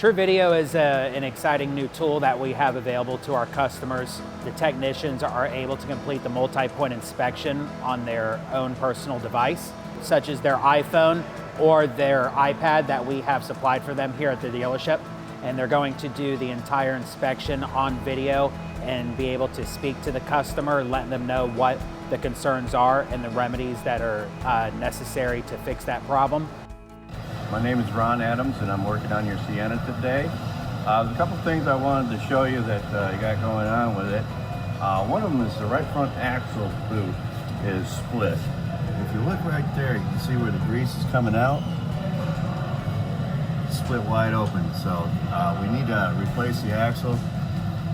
True Video is an exciting new tool that we have available to our customers. The technicians are able to complete the multi-point inspection on their own personal device, such as their iPhone or their iPad that we have supplied for them here at the dealership. And they're going to do the entire inspection on video and be able to speak to the customer, letting them know what the concerns are and the remedies that are necessary to fix that problem. My name is Ron Adams and I'm working on your Sienna today. There's a couple things I wanted to show you that you got going on with it. One of them is the right front axle boot is split. If you look right there, you can see where the grease is coming out. It's split wide open, so we need to replace the axle.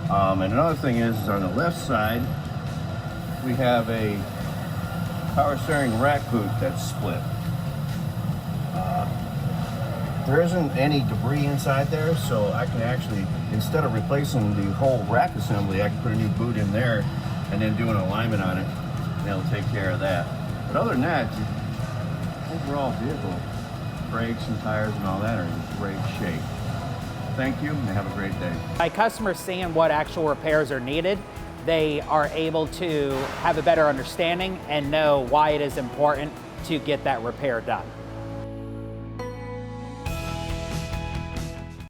And another thing is on the left side, we have a power steering rack boot that's split. There isn't any debris inside there, so I can actually, instead of replacing the whole rack assembly, I can put a new boot in there and then do an alignment on it, and that'll take care of that. But other than that, the overall vehicle, brakes and tires and all that are in great shape. Thank you, and have a great day. By customers seeing what actual repairs are needed, they are able to have a better understanding and know why it is important to get that repair done.